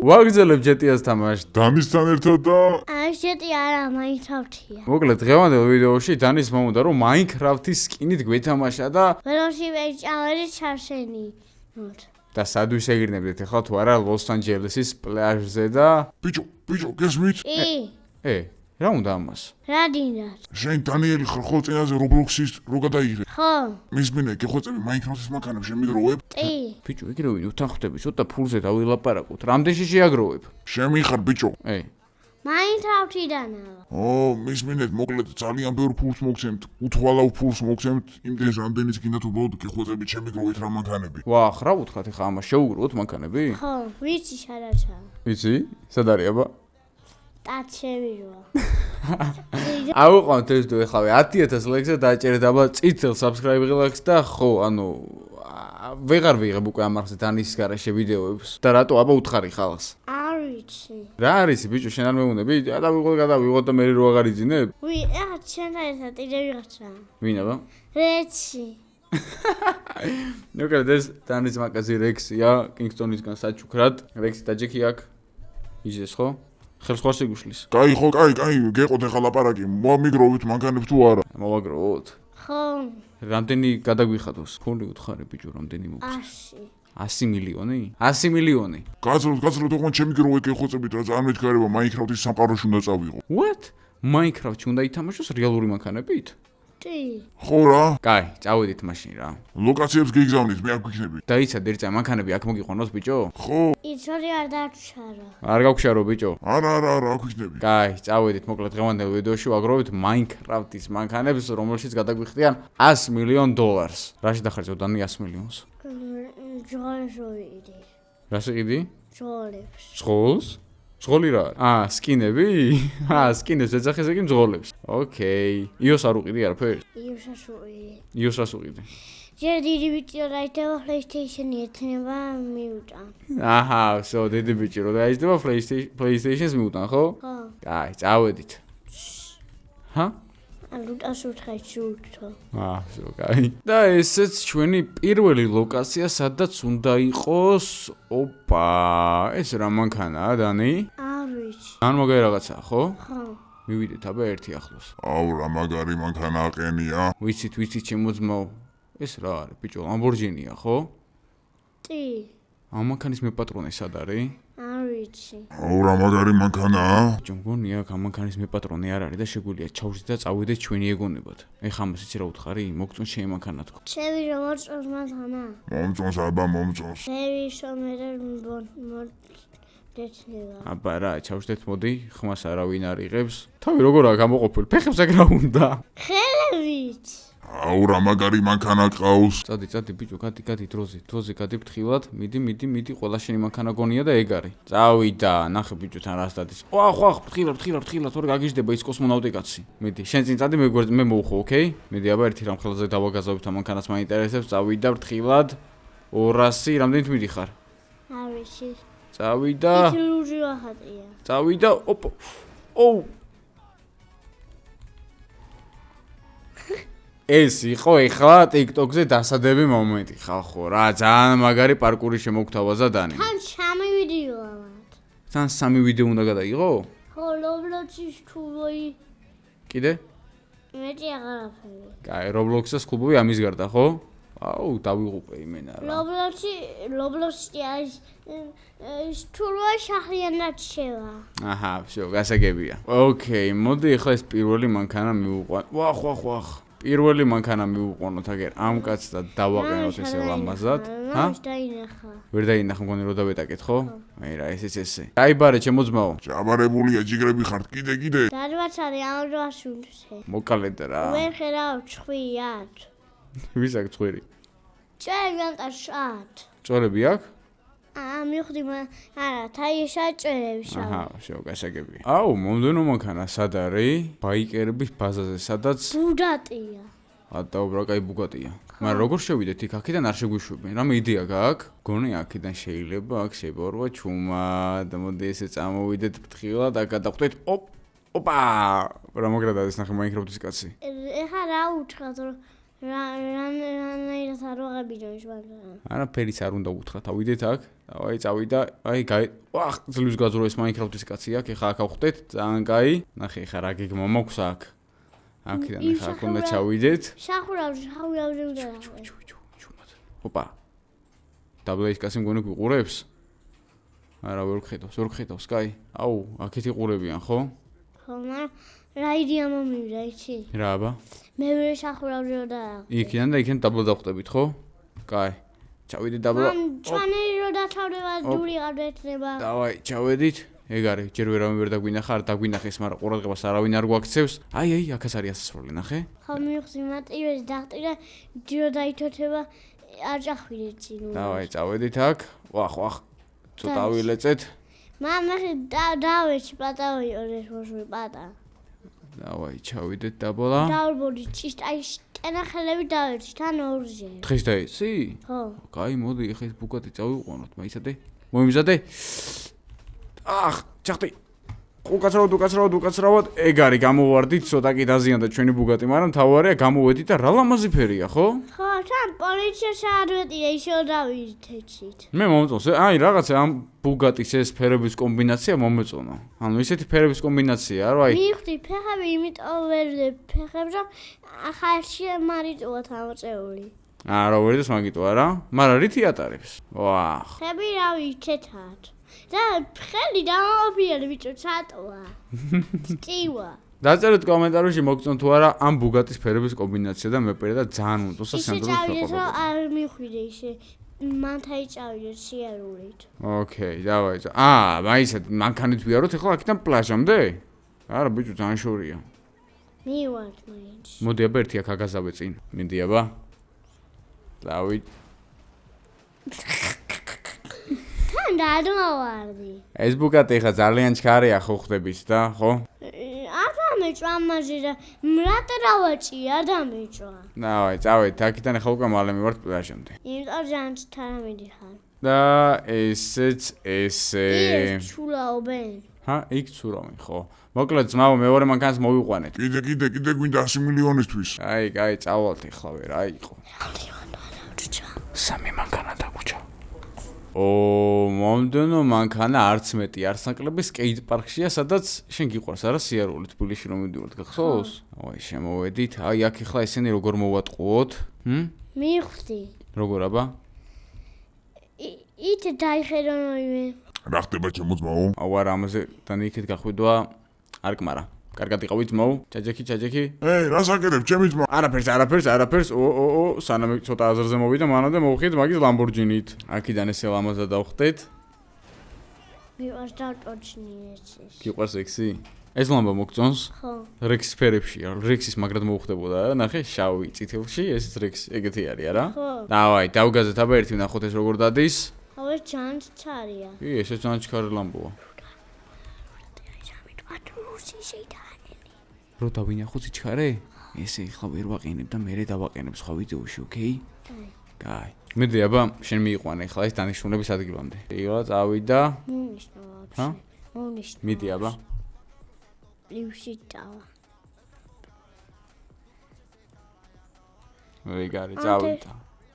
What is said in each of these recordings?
ვაგრძელებ GTA-ს თამაშს. დანისთან ერთად და GTA არა, Minecraft-ია. მოკლედ დღევანდელ ვიდეოში დანის მომუნდა რომ Minecraft-ის სკინით გვეთამაშა და ველოში ვეჭავერი ჩარშენი. და სად ვისეგირნებდით ახლა თუ არა ლოს-ანჯელესის პლაჟზე და ბიჭო, გესმით? რა უნდა ამას? რადინად? შენ დანიელი ხარ ხო წინაზე Roblox-ის რო გადაიღე? ხო. მისმინე, გეხვეწები Minecraft-ის მანქანებს შემიგროვებ? ბიჭო, ეგრე ვინ უთან ხვდები, ცოტა ფულზე დავილაპარაკოთ. რამდენში შეაგროვებ? შემიხარ ბიჭო. Minecraft-იდანაა. მისმინეთ, მოკლედ ძალიან ბევრ ფულს მოგცემთ, უთვალავ ფულს მოგცემთ, იმდენს რამდენიც გინდათ უბრალოდ გეხვეწებით შემიგროვეთ რა მანქანები. ვახ, რა ვუთხრათ ახლა ამას შეუგროვოთ მანქანები? ხო, ვიცი შარაჩა. ვიცი? სად არის აბა? ტაჩევიროა. ავუყავთ ეს თუ ეხლა 10000 ლექსზე დააჭერეთ აბა წითელ subscribe ლექს და ხო, ანუ ვეღარ ვიღებ უკვე ამ ახსნით ანის garaშე ვიდეოებს და რატო აბა უთხარი ხალხს? არ ვიცი. რა არის ბიჭო, შენ არ მეუნები? გადავიღოთ და მე რო აღარ იძინებ? ახლა შენთან ერთად იდე ვიღაცა. ვინ აბა? რეცი. ნუ ეს დანის მაკაზი რექსია, კინგსტონისგან საჩუქრად. რექსი და ჯეკი აქ იზეს ხო? ხელს ხარ შეგუშლის. კაი ხო, კაი, გეყოთ ახლა ლაპარაკი. მოგიგროვით მანქანებს თუ არა? მოვაგროვოთ. ხო. რამდენი გადაგვიხადოს? ხული უთხარი ბიჭო, რამდენი მოგვს? 100 მილიონი? 100 მილიონი. გაძლოთ ოღონდ შემიგროვეთ გეხვეწებით რა ძალიან მეჩქარება Minecraft-ის სამყაროში უნდა წავიღო. What? Minecraft-ში უნდა ითამაშოს რეალური მანქანებით? ხო რა? კაი, წავედით მაშინ რა. ლოკაციებს გიგზავნით, მე აქ ვიქნები. დაიცად ერთ წამი მანქანები აქ მოგიყვანოს ბიჭო? ხო. იცოდი არ დაგშარო. არ გავქშარო ბიჭო? არა, აქ ვიქნები. კაი, წავედით მოკლედ დღევანდელ ვიდეოში ვაგროვით Minecraft-ის მანქანებს, რომელშიც გადაგვიხდიან $100 მილიონ. რაში დახარჯავ დანი 100 მილიონს? ჯოლებს ვიდი. რას იყიდი? ჯოლებს. ზღოლს? ზღოლი რა? სკინები? სკინებს ეძახეს იგი მძღოლებს. ოკეი. იოს არ უყიდი არაფერს? იოსაც უყიდი. იოს რას უყიდი? ჯერ დიდი ბიჭი რა ითება PlayStation-ი ეთნება მიუტან. აჰა, всё, დიდი ბიჭი რო დაიჯდება PlayStation-ს მიუტან, ხო? ხო. კაი, წავედით. ჰა? ლუტას უთხარ შუთო. всё, კაი. და ესეც ჩვენი პირველი ლოკაცია, სადაც უნდა იყოს. ეს რა მანქანაა, დანი? არ ვიცი. ან მოგაი რაღაცა, ხო? ხო. მივიდეთ აბა ერთი ახლოს. რა მაგარი მანქანა აყენია. ვიცით, ჩემო ძმაო. ეს რა არის, ბიჭო, Lamborghini-ია, ხო? ამ მანქანის მეპატრონე სად არის? არ ვიცი. რა მაგარი მანქანაა? ბიჭო, მგონია აქ ამ მანქანის მეპატრონე არ არის და შეგვიძლია ჩავშდით და წავიდეთ ჩვენი ეგონებად. ეხლა ამას იცი რა უთხარი? მოგწონს ჩემი მანქანა თქო. ჩემი რომ მოწონს მანქანა. მომწონს აბა მომწონს. მე ვისომერე დეცნება. აბა რა, ჩავშდეთ მოდი, ხმას არავინ არ იღებს. თავი როგორაა გამოყოფილი? ფეხებს აქ რა უნდა? ხელებით. რა მაგარი მანქანა ყავს. წადი ბიჭო, გადი დროზე გადი ფრთხილად. მიდი, ყველა შენი მანქანა გონია და ეგ არის. წავიდა, ნახე ბიჭო თან რას დადის. ვახ, ფრთხილად, თორე გაგიჟდება ის კოსმონავტი კაცი. მიდი, შენ წინ წადი, მე მოვხო, ოკეი? მიდი, აბა ერთი რამ ხელზე დავაგაზავებ ამ მანქანას მაინტერესებს. წავიდა ფრთხილად. 200, რამდენით მიდიხარ? არ ვიცი. წავიდა. ითლუჯი ვახატია. წავიდა, ეს იყო ეხლა TikTok-ზე დასადები მომენტი ხალხო რა ძალიან მაგარი პარკური შემოგთავაზა დანი. თან 3 ვიდეოა. თან 3 ვიდეო უნდა გადაიღო? ხო, Roblox-ის კლუბი. კიდე? მეტი აღარაფერი. კაი, Roblox-ის კლუბი ამის გარდა, ხო? დავიღუპე იმენა რა. Roblox-ი ის თურვა შახრიანად შევა. აჰა, всё, გასაგებია. ოკეი, მოდი ახლა ეს პირველი მანქანა მივუყვან. ვახ. პირველი მანქანა მივუყვანოთ აგერ ამ კაცს და დავაყენოთ ესე ლამაზად. ვერ დაინახა მგონი რომ დავეტაკეთ, ხო? აი რა, ესე. დაიბარე ჩემო ძმაო. ჯაბარებულია, ჯიგრები ხართ, კიდე. დარბაცარი ამ დროს უნდა. მოკალეთ რა. ვერ ხედავ ჭხვიათ. ვის აქ ჭხვირი? ჭერიანტაშად. ჭორები აქ? მივხვდი არა, თაიშა ჭერები შავ. აჰა, всё, გასაგებია. მომდენო მანქანა სად არის? ბაიკერების ბაზაზე, სადაც ბუგატია. დაუბრა, კაი ბუგატია. მაგრამ როგორ შევიდეთ იქ? აქედან არ შეგვიშვებენ. რამე იდეა გაქვს? გონი აქედან შეიძლება აქ შევარვა ჩუმა და მოდი ესე წამოვიდეთ ფრთხილად, აქ გადავხვდეთ. ოპა! რა მოგრადადეს ნახე Minecraft-ის კაცი. ეხა რა უთხრათ რომ რანაირად არ ვაღებინო ის მაგრამ. არაფერიც არ უნდა უთხრა, თავიდეთ აქ. დავაი, წავიდა. აი, ვახ, ძლივს გაძრო ეს Minecraft-ის კაცი აქ, ეხა აქ ავხვდეთ, ძალიან კაი. ნახე, ეხა რა გეგმა მაქვს აქ. აქედან ეხა აქ უნდა ჩავიდეთ. შახურავი უნდა. ოპა. დაბლეის კაცი მგონი გვიყურებს? არა, ვერ გხედავს, კაი. აუ, აქეთ იყურებიან, ხო? ხო, მაგრამ რა იდეა მომივიდა, იცი? რა აბა? მე ვერ შახურავი და იქიდან და იქიდან დაბლა დავხვდებით, ხო? კაი. ჩავიდეთ დაბლა. ჩანერი რო დათავდება დური გადაეცნება. დავაი, ჩავედით. ეგ არის, ჯერ ვერავინ ვერ დაგვინახა, არ დაგვინახეს, მაგრამ ყურადღებას არავინ არ გვაქცევს. აი, აქაც არის ასასროლი, ნახე. ხო, მივხვდი, მატივეს დახტირა, ჯირო დაითოთება, არ ჭახვიდეთ წინ. დავაი, წავედით აქ. ვახ. ცოტა ვილეწეთ. მამა დავეჩი პატავი ორეს მოსვი პატა. დავაი, ჩავიდეთ დაბლა. დავრბოდი ჭიშტ, აი ტენახელები დავეჩი, თან ორზე. დღეს დაეცი? ხო. კაი, მოდი, ეხლა ეს ბუგატი წავიყვანოთ, მაისადე. მოიმზადე. ახ, ჩახტი. უკაცრავად. ეგ არის, გამოვარდით, ცოტა კი დაზიანდა ჩვენი ბუგატი, მაგრამ თავარია გამოვედით და რა ლამაზი ფერია, ხო? ხო, თან პოლიციაში არ ვეტია, ისევ დავიჩეთ. მე მომწონს, აი რაღაცა ამ ბუგატის ეს ფერების კომბინაცია მომეწონა. ანუ ისეთი ფერების კომბინაცია, რა, აი. მივხვდი, ფეხები იმიტომ ვერ ფეხებს, რომ ახალში მარიტოა თავწეული. არა, ვერდეს მაგიტო არა, მაგრამ რითი ატარებს? ვახ. ხები რავი ჩეთათ. და ხელი დამაოფიერი ბიჭო ჩატოა. სტივა. დაწერეთ კომენტარებში მოგწონთ თუ არა ამ ბუგატის ფერების კომბინაცია და მე პირადად ძალიან მომწონს სანდროს ისე არ მიხვიდე ისე მანთაი წავიდე სიარულით. ოკეი, დავაი. მაისად მანქანით ვიაროთ ახლა აქედან პლაჟამდე? არა, ბიჭო, ძალიან შორია. მივართ მაინც. მოდი აბა ერთი აქ აგაზავე წინ. მინდი აბა. დავით. თან დადმოვარდი. ეს ბუგატი ხა ძალიან ჩქარია ხო ხდებით და, ხო? არ დამეჭვა ამაზე და მრატრავაჭი არ დამეჭვა. დავაი, წავედით აქედან ახლა უკვე მალე მივართ პლაჟამდე. იმიტომ ძალიან თარამიდი ხარ. და ესეც ესე. ის ჩულაობენ. იქ ცურავენ, ხო. მოკლედ ძმაო, მეორე მანქანას მოვიყვანეთ. კიდე გვინდა 100 მილიონისთვის. კაი, წავალთ ახლა ვერ აიყო. 3 მანქანა დაგუჭა. მომდენო მანქანა არც მეტი არც ნაკლები სკეიტ პარკშია, სადაც შენ გიყვარს არა სიარული თბილისში რომ მივდივართ, გახსოვს? აი, შემოვედით. აი, აქ ახლა ესენი როგორ მოვატყუოთ? მივხვდი. როგორ აბა? ით დაიხედონოივე. რა ხდება ჩემო ძმაო? აუ არა, ამაზე თან იქით გახვიდვა არ კმარა. კარგად იყავით ძმაო? ჩაჯექი. რას აკეთებ ჩემი ძმა? არაფერს. სანამ ცოტა აზრზე მოვიდა, მანამდე მოვხიეთ მაგის ლამბორჯინით. აქედან ესე ლამაზად დავხდეთ. მიყვარს დავტოჩნი ეს. გიყვარს ექსი? ეს ლამბა მოგწონს? ხო. რექსის ფერებშია, რექსის მაგრად მოუხდებოდა რა, ნახე, შავი წითელში, ეს რექსი, ეგეთი არის არა? ხო. დავაი, დავგაზეთ აბა ერთი ვნახოთ ეს როგორ დადის. აუ ეს ძალიან ჩარია. ესე ძალიან ჩქარი ლამბოა. რო დავინახოთ სიჩქარე? ესე ახლა ვერ ვაყენებ და მერე დავაყენებ სხვა ვიდეოში, ოკეი? კაი. მედი აბა, შენ მიიყვანე ახლა ეს დანიშნულების ადგილამდე. იღლა წავიდა. მონიშნა ვაფშე. ჰა? მონიშნა. მიდი აბა. პლივში დავა. ეგარი წავიდა.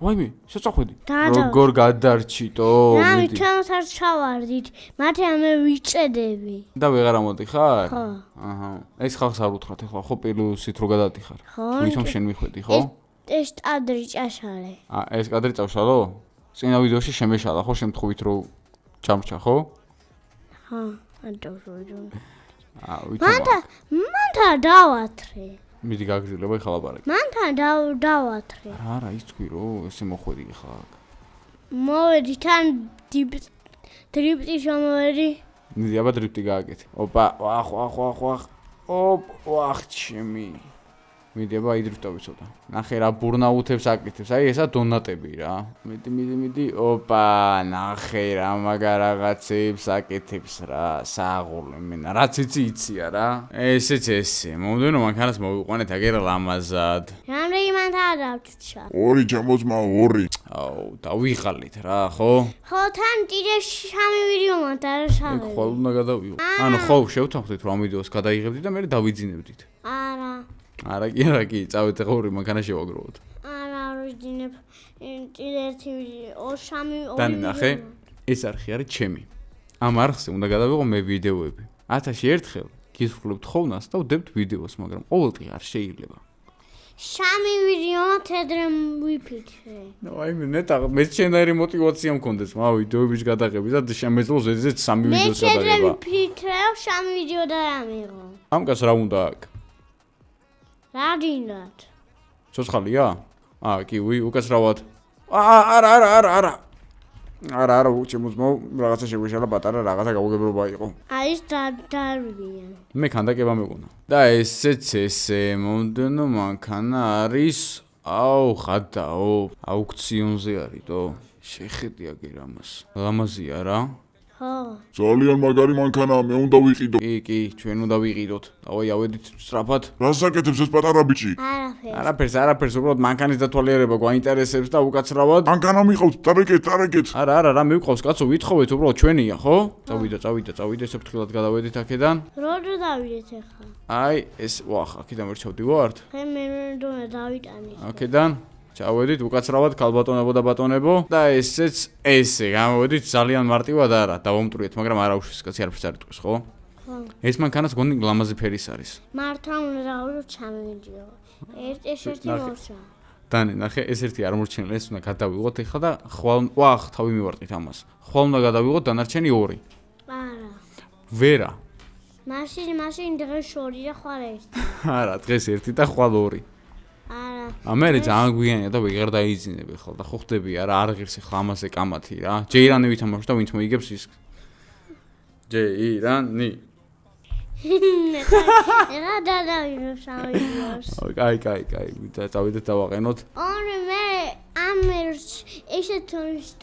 ვაიმე, შეწახვედი. დააჯავ. როგორ გადარჩიტო? რა, ჩვენს არ ჩავარდით. მათე ამე ვიჭედები. და ვეღარ ამოდიხარ? ხო. აჰა. ეს ხალხს არ უთხრათ ახლა, ხო პილუსით რო გადადიხარ? ხო. ვითომ შენ მიხვედი, ხო? ეს კადრი ჭაშალე. ეს კადრი წავშალო? წინა ვიდეოში შემეშალა, ხო, შემთხვევით რო ჩამრჩა, ხო? ხო, ანტოვრო. ვითომ? მანთა დავათრე. მიდი გაგრძელება ახლა ლაპარაკი. მანთა დავათრე. არა, ის თქვი რო, ესე მოხვედი ახლა. მოვედი თან დრიფტი შემოვედი. მიდი აბა დრიფტი გააკეთე. ოპა, ვახ. ვახ, ჩემი. მიდი აბა იდრიფტობი ცოტა. ნახე რა ბურნაუთებს აკეთებს. აი ესა დონატები რა. მიდი. ოპა, ნახე რა მაგარ რაღაცებს აკეთებს რა. სააღურლე მენა. რაც იცია რა. ესეც ესე. მომდენო მანქანას მოვიყვანეთ აგერ ლამაზად. რამდენი მანთა დავჭა? 2 ჩემო ძმაო, 2. აუ, დავიღალით რა, ხო? ხო, თან ტირე 3 ვიდეო მანთა არ ეგ შავე. ხვალ უნდა გადავიღო. ანუ ხო, შევთანხმდით რომ ამ ვიდეოს გადაიღებდით და მე დავიძინებდით. არა. არა კი, წავით ახლა ორი მანქანა შევაგროვოთ. არა ვიძინებ ერთი სამი დანი ნახე, ეს არხი არის ჩემი. ამ არხზე უნდა გადავიღო მე ვიდეოები. 1000-ში ერთხელ გისვლებთ ხოვნას და ვდებთ ვიდეოს, მაგრამ ყოველდღე არ შეიძლება. სამი ვიდეო თედრე ვიფიქრე. აი მე შენაირი мотиваცია მქონდეს, ვიდეოების გადაღების და შემეძლოს ესეც 3 ვიდეოს მე თედრე გადაღება. ვიფიქრე, სამი ვიდეო და ამიღო. ამ კაც რა უნდა აქ? რა დინათ? ცოცხალია? კი, უკაცრავად. არა, უჩემოსმო, რაღაცა შეგვეშალა პატარა, რაღაცა გაუგებრობა იყო. აი ეს დარვია. მე ქანდაკება მეგონა. და ესეც ესე მომდენო მანქანა არის, ხადაო, აუქციონზე არისო. შეხედი აგერ ამას. ლამაზია რა. ხო. ძალიან მაგარი მანქანაა, მე უნდა ვიყიდო. კი, ჩვენ უნდა ვიყიდოთ. დავაი ავედით სწრაფად. რას აკეთებს ეს პატარა ბიჭი? არაფერს. უბრალოდ მანქანის დათვალიერება გვაინტერესებს და უკაცრავად. მანქანა მიყავთ, ტარეკეთ. არა, რა მივყავს კაცო, ვითხოვეთ, უბრალოდ ჩვენია, ხო? წავიდა, ესე ფრთხილად გადავედით აქედან. როდო დავიდეთ ახლა? აი, ეს, აქედან ვერ ჩავდივართ. მე მერდონა დავიტანე. აქედან ჩავედით უკაცრავად ქალბატონებო და ბატონებო და ესე გამოვედით ძალიან მარტივად არა, დავამტვრიეთ, მაგრამ არა უშვის კაცი არაფერს არ იტყვის, ხო? ხო. ეს მანქანაც გონი ლამაზი ფერის არის. მართლა უნდა დავიდო ჩამოვიდიო. ერთი მოსა. დანი, ნახე, ეს ერთი არ მორჩენილა, ეს უნდა გადავიღოთ ეხლა და ხვალ, თავი მივარტყით ამას. ხვალ უნდა გადავიღოთ დანარჩენი 2. არა. ვერა. მაშინ დღეს 2 და ხვალ 1. არა, დღეს 1 და ხვალ 2. არა. ამერე ძალიან გვიანია და ვეღარ დაიძინებ ახლა და ხო ხდები არა არ ღირს ახლა ამაზე კამათი რა. ჯეირანი ვითამაშო და ვინც მოიგებს ის. ჯეირანი. რა დავიღებ სამვიდეოს. კაი, დავიდეთ დავაყენოთ. მე ამერს ესეთ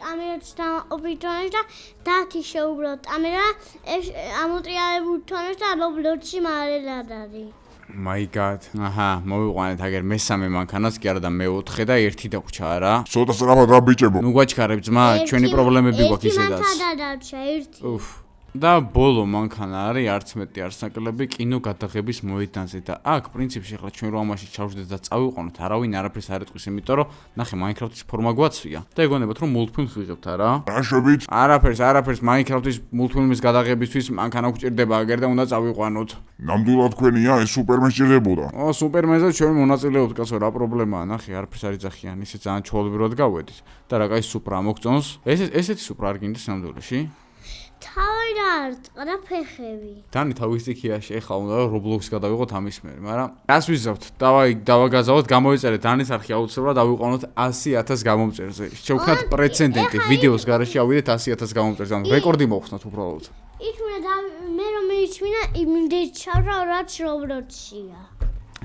ამერს დაობიტონეს და დათი შეუბრალოდ ამერა ეს ამოტრიალებულ თონეს და ობლოჩი მარელადარი. My god. მოვიყვანეთ აგერ მესამე მანქანას კი არა და მე-4 და 1 დაგვრჩა არა. ცოტა სწრაფად რა ბიჭებო. ნუ გვაჩქარებ ძმა, ჩვენი პრობლემები გვაქვს ისედაც. ერთი მანქანა დარჩა 1. და ბოლო მანქანა არის არც მეტი არც ნაკლები კინო გადაღების მოედანზე და აქ პრინციპში ახლა ჩვენ რო ამაში ჩავშდეთ და წავიყვანოთ, არავინ არაფერს არ ეტყვის, იმიტომ რომ ნახე Minecraft-ის ფორმა გვაცვია და ეგონებათ რომ მულტფილმს ვიღებთ არა? რა შვებით? არაფერს Minecraft-ის მულტფილმის გადაღებისთვის მანქანა გვჭირდება აგერ და უნდა წავიყვანოთ. ნამდვილად თქვენია ეს სუპერმენ სჭირდებოდა. სუპერმენზე ჩვენ მონაწილეობთ, კაცო, რა პრობლემაა? ნახე, არაფერს არ იძახიან, ისე ძალიან ჩაოლებრივად გავედით. და რა კაი სუპრა მოგწონს? ესეთი სუპრა არ გინდას ნამდვილში? თავი და არტყა და ფეხები. დანი თავის სტიქიაში ეხლა უნდა Roblox-ს გადავიღოთ ამის მერე, მაგრამ რას ვიზავთ? დავაგაზავოთ, გამოიწერეთ დანის არხი აუცილებლად დავიყვანოთ 100,000 გამომწერზე. შევქნათ პრეცედენტი, ვიდეოს garaში ავიდეთ 100,000 გამომწერზე, ანუ რეკორდი მოხსნათ უბრალოდ. ის უნდა მე რომ მეიჩვენა იმდე ჩავშვა რაც Roblox-ია.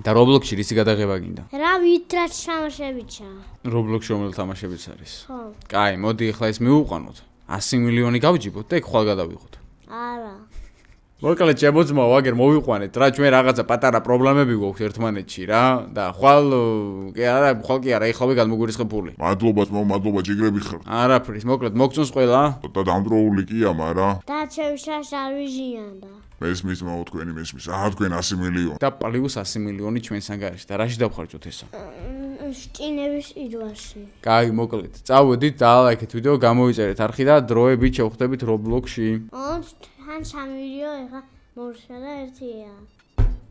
და Roblox-ში რისი გადაღება გინდა? რა ვიტრაც თამაშებიჩა. Roblox-ში რომელ თამაშებიც არის? ხო. კაი, მოდი ახლა ეს მივუყვანოთ. 100 მილიონი გავჯიბოთ და ეგ ხვალ გადავიღოთ. არა. მოკლედ შემოძმაო, აგერ მოვიყვანეთ რა, ჩვენ რაღაცა პატარა პრობლემები გვაქვს ერთმანეთში რა და ხვალ კი არა, ეხლა გადმოგვირისხებ ფული. მადლობა ჯიგრები ხარ. არაფრის, მოკლედ მოგწონს ყველა? და დამდროული კია, მაგრამ და შევშაშ არ ვიჟიანდა. მესმის თქვენი მესმის. თქვენ 100 მილიონი. და პლუს 100 მილიონი ჩვენსა გარეშე და რაში დავხარჯოთ ესა? შტინების ირვაში. კაი, მოკლედ. წავედით და ლაიქეთ ვიდეო, გამოიწერეთ არხი და დროებით შევხვდებით Roblox-ში. თან 3 ვიდეო ეხა მოვშა და 1-ია.